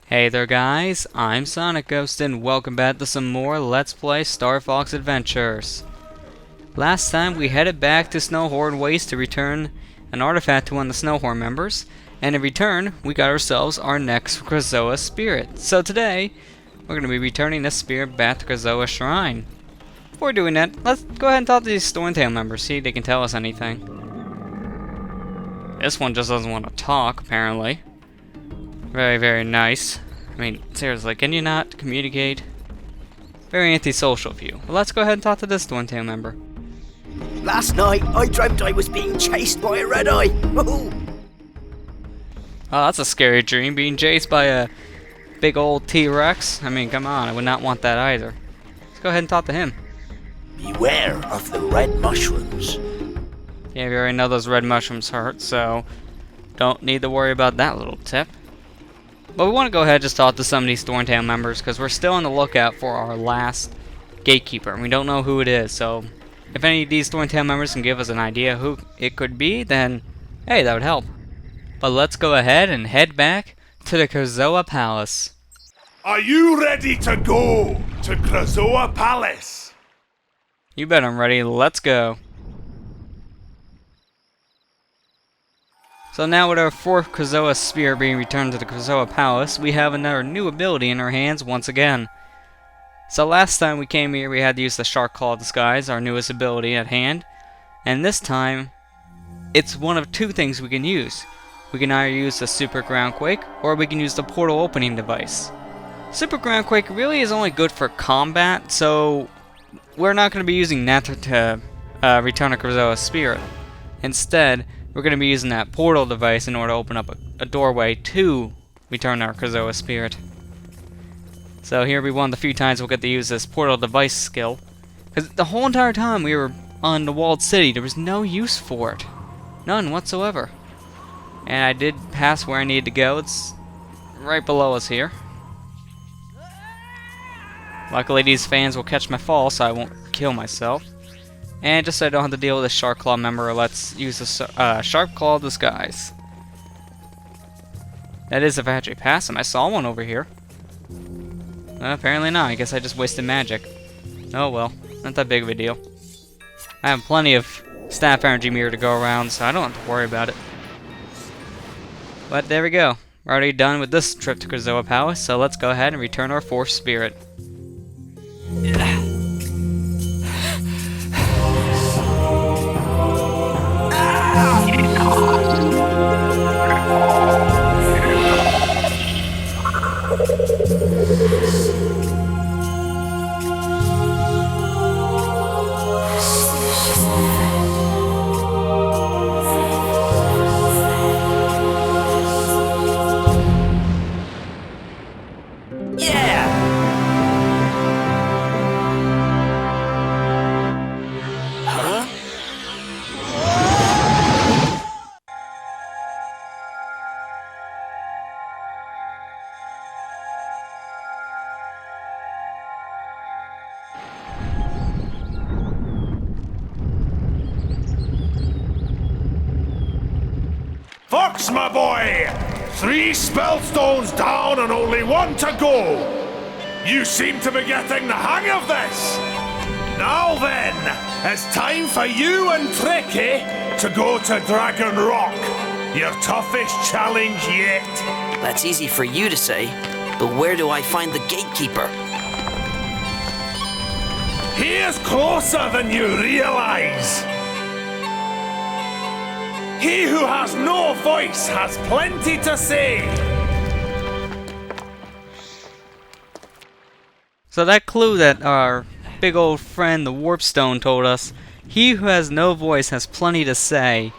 Hey there guys, I'm SonicGhost and welcome back to some more Let's Play Star Fox Adventures. Last time we headed back to Snowhorn Waste to return an artifact to one of the Snowhorn members, and in return we got ourselves our next Krazoa Spirit. So today, we're going to be returning this spirit back to Krazoa Shrine. Before doing that, let's go ahead and talk to these Stormtail members, see if they can tell us anything. This one just doesn't want to talk, apparently. Very nice. I mean, seriously, can you not communicate? Very antisocial of you. Well, let's go ahead and talk to this Stormtail member. Last night, I dreamt I was being chased by a red-eye. Oh, that's a scary dream, being chased by a big old T-Rex. I mean, come on, I would not want that either. Let's go ahead and talk to him. Beware of the red mushrooms. Yeah, we already know those red mushrooms hurt, so don't need to worry about that little tip. But we want to go ahead and just talk to some of these Stormtail members, because we're still on the lookout for our last gatekeeper, and we don't know who it is, so if any of these Stormtail members can give us an idea who it could be, then hey, that would help. But let's go ahead and head back to the Krazoa Palace. Are you ready to go to Krazoa Palace? You bet I'm ready, let's go. So now with our fourth Krazoa Spirit being returned to the Krazoa Palace, we have another new ability in our hands once again. So last time we came here we had to use the Shark Claw Disguise, our newest ability at hand. And this time, it's one of two things we can use. We can either use the Super Groundquake, or we can use the Portal Opening device. Super Groundquake really is only good for combat, so we're not going to be using that to return a Krazoa Spirit. Instead, we're going to be using that portal device in order to open up a doorway to return our Krazoa Spirit. So here we one of the few times we'll get to use this portal device skill. Because the whole entire time we were on the walled city, there was no use for it. None whatsoever. And I did pass where I needed to go. It's right below us here. Luckily these fans will catch my fall so I won't kill myself. And just so I don't have to deal with a Shark Claw member, let's use a Shark Claw Disguise. That is if I actually pass him. I saw one over here. Apparently not. I guess I just wasted magic. Oh well, not that big of a deal. I have plenty of staff energy mirror to go around, so I don't have to worry about it. But there we go. We're already done with this trip to Krazoa Palace, so let's go ahead and return our fourth spirit. Fox, my boy! 3 spellstones down and only 1 to go! You seem to be getting the hang of this! Now then, it's time for you and Tricky to go to Dragon Rock, your toughest challenge yet. That's easy for you to say, but where do I find the gatekeeper? He is closer than you realize. He who has no voice has plenty to say. So that clue that our big old friend the Warpstone told us, he who has no voice has plenty to say.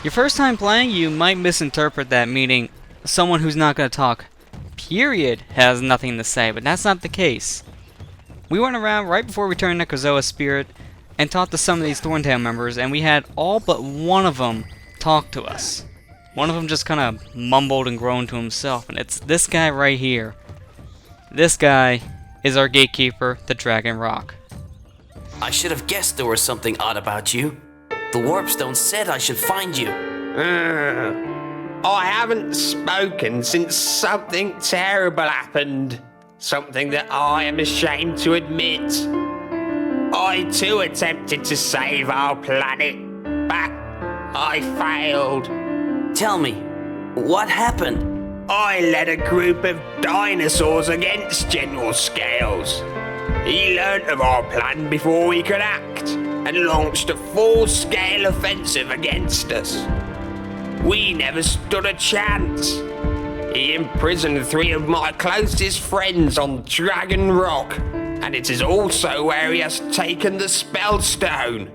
Your first time playing, you might misinterpret that meaning someone who's not going to talk, period, has nothing to say, but that's not the case. We went around right before we turned to Krazoa Spirit and talked to some of these Stormtail members, and we had all but one of them talk to us. One of them just kind of mumbled and groaned to himself, and it's this guy right here. This guy is our gatekeeper, the Dragon Rock. I should have guessed there was something odd about you. The Warpstone said I should find you. I haven't spoken since something terrible happened. Something that I am ashamed to admit. I too attempted to save our planet, but I failed. Tell me, what happened? I led a group of dinosaurs against General Scales. He learnt of our plan before we could act, and launched a full-scale offensive against us. We never stood a chance. He imprisoned 3 of my closest friends on Dragon Rock, and it is also where he has taken the Spellstone.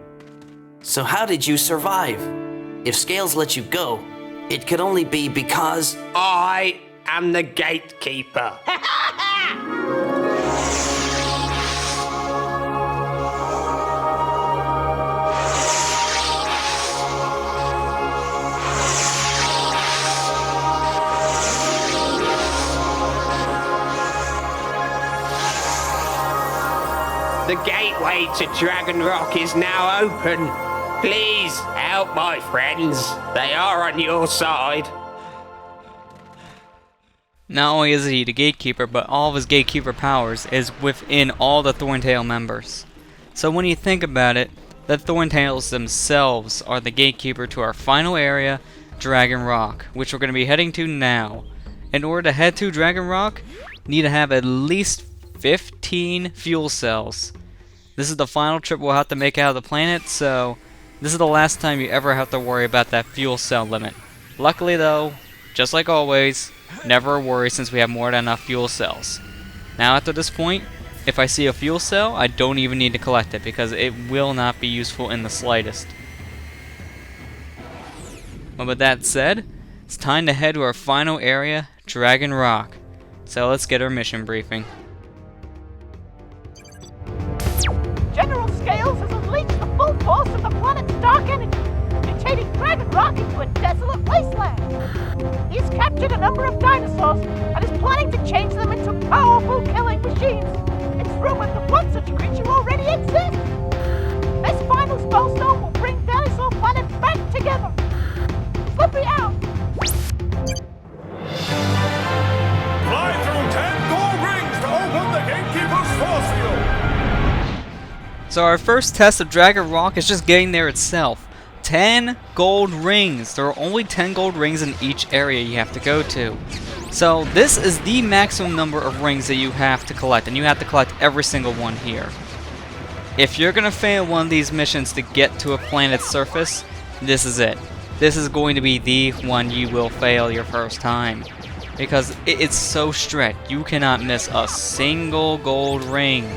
So how did you survive? If Scales let you go, it could only be because... I am the gatekeeper. The gateway to Dragon Rock is now open. Please help my friends. They are on your side. Not only is he the gatekeeper, but all of his gatekeeper powers is within all the Thorntail members. So when you think about it, the Thorntails themselves are the gatekeeper to our final area, Dragon Rock, which we're going to be heading to now. In order to head to Dragon Rock, you need to have at least 15 fuel cells. This is the final trip we'll have to make out of the planet, so this is the last time you ever have to worry about that fuel cell limit. Luckily though, just like always, never a worry since we have more than enough fuel cells. Now after this point, if I see a fuel cell, I don't even need to collect it because it will not be useful in the slightest. But with that said, it's time to head to our final area, Dragon Rock. So let's get our mission briefing. General Scales has unleashed the full force of the planet's dark energy, mutating Dragon Rock into a desolate wasteland. He's captured a number of dinosaurs and is planning to change them into powerful killing machines. It's rumored that one such creature already exists. This final spellstone will bring Dinosaur Planet back together. Slippy out! Fly through 10 gold rings to open the gatekeeper's force field. So our first test of Dragon Rock is just getting there itself. 10 gold rings. There are only 10 gold rings in each area you have to go to. So this is the maximum number of rings that you have to collect, and you have to collect every single one here. If you're going to fail one of these missions to get to a planet's surface, this is it. This is going to be the one you will fail your first time. Because it's so strict. You cannot miss a single gold ring.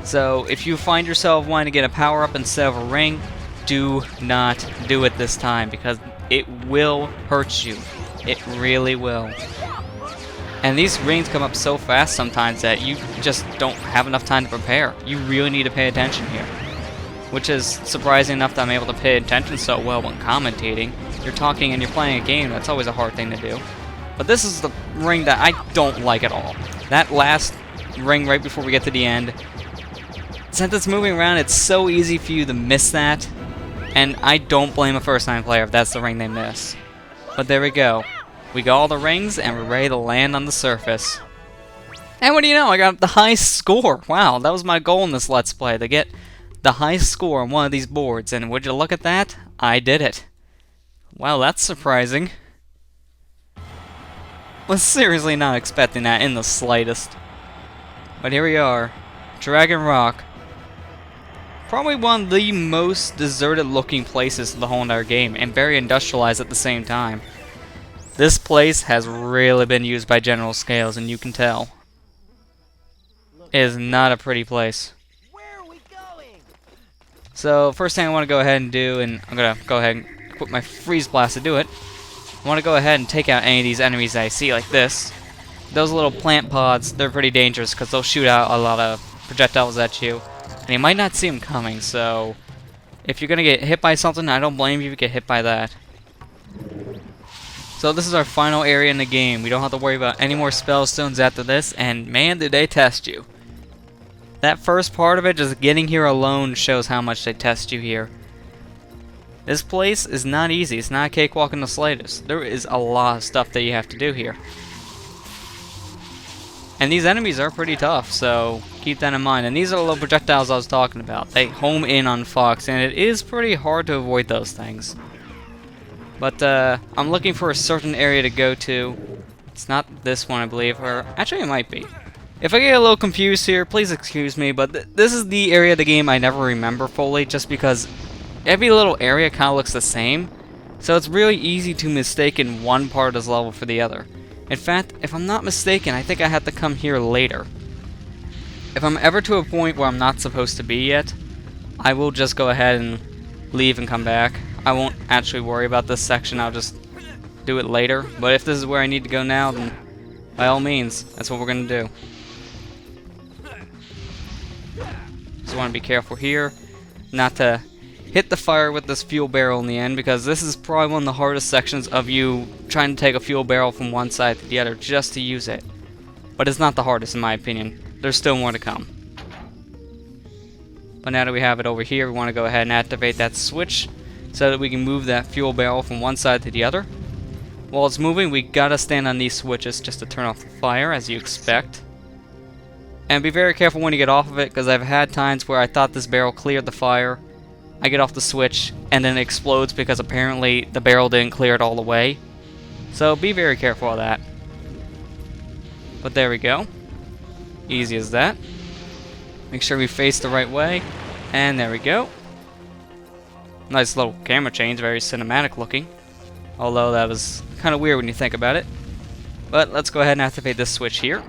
So if you find yourself wanting to get a power-up instead of a ring, do not do it this time because it will hurt you. It really will. And these rings come up so fast sometimes that you just don't have enough time to prepare. You really need to pay attention here. Which is surprising enough that I'm able to pay attention so well when commentating. You're talking and you're playing a game, that's always a hard thing to do. But this is the ring that I don't like at all. That last ring right before we get to the end, since it's moving around, it's so easy for you to miss that. And I don't blame a first-time player if that's the ring they miss. But there we go. We got all the rings and we're ready to land on the surface. And what do you know, I got the highest score. Wow, that was my goal in this Let's Play, to get the highest score on one of these boards. And would you look at that? I did it. Wow, that's surprising. Was seriously not expecting that in the slightest. But here we are. Dragon Rock. Probably one of the most deserted looking places in the whole entire game, and very industrialized at the same time. This place has really been used by General Scales, and you can tell. It is not a pretty place. Where are we going? So, first thing I want to go ahead and do, and I'm going to go ahead and equip my Freeze Blast to do it. I want to go ahead and take out any of these enemies that I see, like this. Those little plant pods, they're pretty dangerous, because they'll shoot out a lot of projectiles at you. And you might not see them coming, so if you're going to get hit by something, I don't blame you if you get hit by that. So this is our final area in the game. We don't have to worry about any more spellstones after this, and man, did they test you. That first part of it, just getting here alone, shows how much they test you here. This place is not easy. It's not a cakewalk in the slightest. There is a lot of stuff that you have to do here. And these enemies are pretty tough, so keep that in mind. And these are the little projectiles I was talking about. They home in on Fox, and it is pretty hard to avoid those things. But I'm looking for a certain area to go to. It's not this one, I believe, or actually it might be. If I get a little confused here, please excuse me, but this is the area of the game I never remember fully, just because every little area kind of looks the same. So it's really easy to mistake in one part of this level for the other. In fact, if I'm not mistaken, I think I have to come here later. If I'm ever to a point where I'm not supposed to be yet, I will just go ahead and leave and come back. I won't actually worry about this section, I'll just do it later. But if this is where I need to go now, then by all means, that's what we're going to do. Just want to be careful here, not to hit the fire with this fuel barrel in the end, because this is probably one of the hardest sections of you trying to take a fuel barrel from one side to the other just to use it. But it's not the hardest in my opinion. There's still more to come. But now that we have it over here, we want to go ahead and activate that switch so that we can move that fuel barrel from one side to the other. While it's moving, we gotta stand on these switches just to turn off the fire, as you expect. And be very careful when you get off of it, because I've had times where I thought this barrel cleared the fire. I get off the switch, and then it explodes because apparently the barrel didn't clear it all the way. So be very careful of that. But there we go. Easy as that. Make sure we face the right way. And there we go. Nice little camera change, very cinematic looking. Although that was kind of weird when you think about it. But let's go ahead and activate this switch here.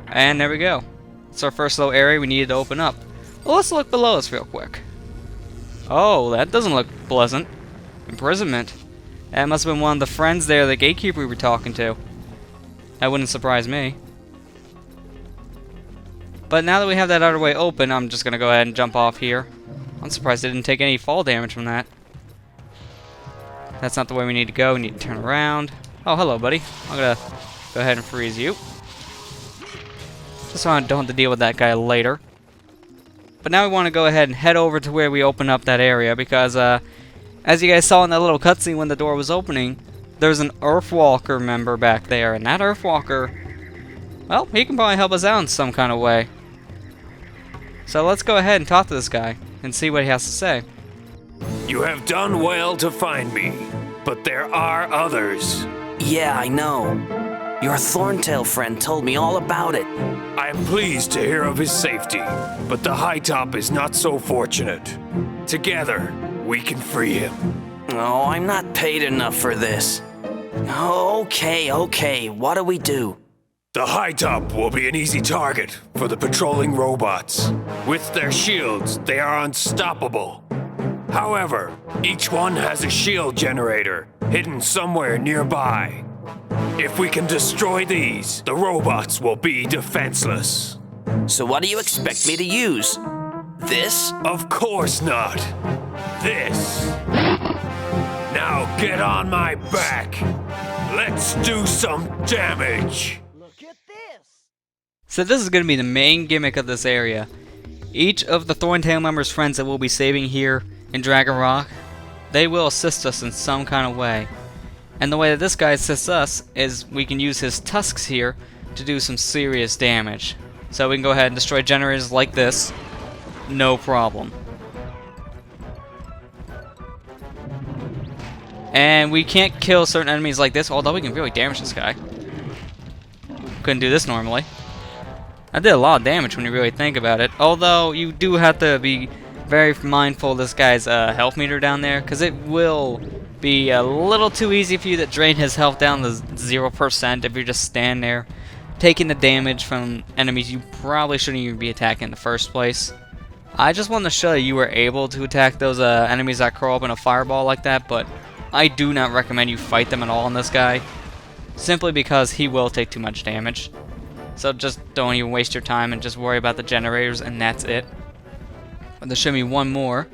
And there we go. It's our first little area we needed to open up. Well, let's look below us real quick. Oh, that doesn't look pleasant. Imprisonment. That must have been one of the friends there, the gatekeeper we were talking to. That wouldn't surprise me. But now that we have that outer way open, I'm just going to go ahead and jump off here. I'm surprised I didn't take any fall damage from that. That's not the way we need to go. We need to turn around. Oh, hello, buddy. I'm going to go ahead and freeze you. Just so I don't have to deal with that guy later. But now we want to go ahead and head over to where we open up that area, because as you guys saw in that little cutscene when the door was opening, there's an Earthwalker member back there, and that Earthwalker, well, he can probably help us out in some kind of way. So let's go ahead and talk to this guy and see what he has to say. You have done well to find me, but there are others. Yeah, I know. Your Thorntail friend told me all about it. I am pleased to hear of his safety, but the High Top is not so fortunate. Together, we can free him. Oh, I'm not paid enough for this. Okay, what do we do? The High Top will be an easy target for the patrolling robots. With their shields, they are unstoppable. However, each one has a shield generator hidden somewhere nearby. If we can destroy these, the robots will be defenseless. So what do you expect me to use? This? Of course not. This. Now get on my back. Let's do some damage. Look at this. So this is going to be the main gimmick of this area. Each of the Thorntail members' friends that we'll be saving here in Dragon Rock, they will assist us in some kind of way. And the way that this guy assists us is we can use his tusks here to do some serious damage. So we can go ahead and destroy generators like this, no problem. And we can't kill certain enemies like this, although we can really damage this guy. Couldn't do this normally. I did a lot of damage when you really think about it, although you do have to be very mindful of this guy's health meter down there, because it will be a little too easy for you to drain his health down to 0% if you're just standing there taking the damage from enemies you probably shouldn't even be attacking in the first place. I just wanted to show you were able to attack those enemies that curl up in a fireball like that, but I do not recommend you fight them at all on this guy, simply because he will take too much damage. So just don't even waste your time and just worry about the generators, and that's it. But there should be one more.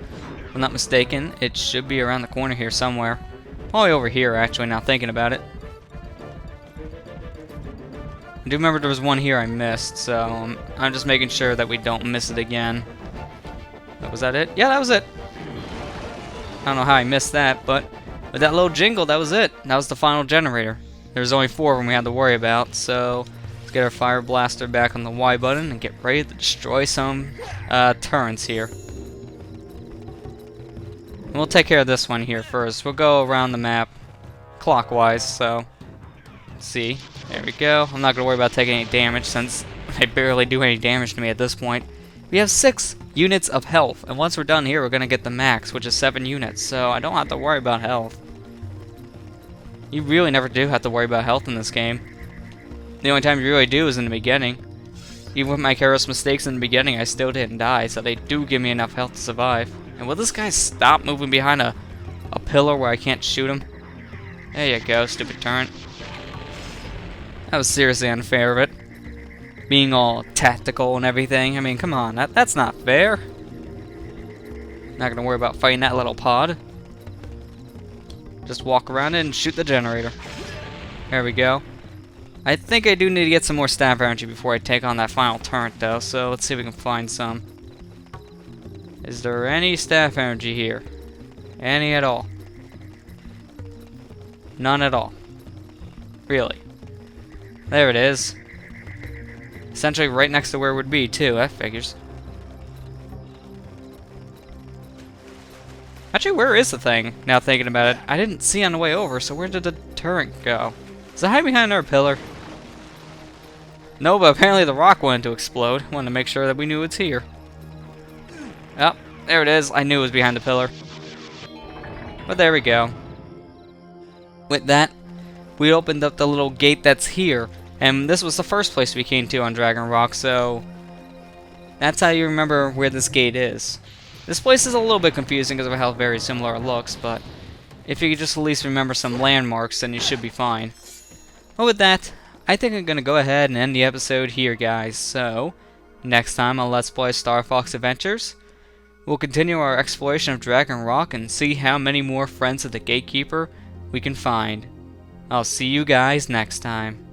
If I'm not mistaken, it should be around the corner here somewhere. Probably over here, actually, now thinking about it. I do remember there was one here I missed, so I'm just making sure that we don't miss it again. Was that it? Yeah, that was it. I don't know how I missed that, but with that little jingle, that was it. That was the final generator. There's only 4 of them we had to worry about, so let's get our fire blaster back on the Y button and get ready to destroy some turrets here. And we'll take care of this one here first. We'll go around the map clockwise, so let's see. There we go. I'm not going to worry about taking any damage since they barely do any damage to me at this point. We have 6 units of health, and once we're done here, we're going to get the max, which is 7 units, so I don't have to worry about health. You really never do have to worry about health in this game. The only time you really do is in the beginning. Even with my careless mistakes in the beginning, I still didn't die, so they do give me enough health to survive. And will this guy stop moving behind a pillar where I can't shoot him? There you go, stupid turret. That was seriously unfair of it. Being all tactical and everything. I mean, come on, that's not fair. Not gonna worry about fighting that little pod. Just walk around it and shoot the generator. There we go. I think I do need to get some more staff energy before I take on that final turret, though, so let's see if we can find some. Is there any staff energy here? Any at all? None at all. Really? There it is. Essentially right next to where it would be, too. That figures. Actually, where is the thing? Now thinking about it, I didn't see on the way over, so where did the turret go? Is it hiding behind our pillar? No, but apparently the rock wanted to explode. Wanted to make sure that we knew it's here. Oh, there it is. I knew it was behind the pillar. But there we go. With that, we opened up the little gate that's here. And this was the first place we came to on Dragon Rock, so that's how you remember where this gate is. This place is a little bit confusing because of how very similar it looks, but if you could just at least remember some landmarks, then you should be fine. But with that, I think I'm going to go ahead and end the episode here, guys. So, next time on Let's Play Star Fox Adventures, we'll continue our exploration of Dragon Rock and see how many more friends of the Gatekeeper we can find. I'll see you guys next time.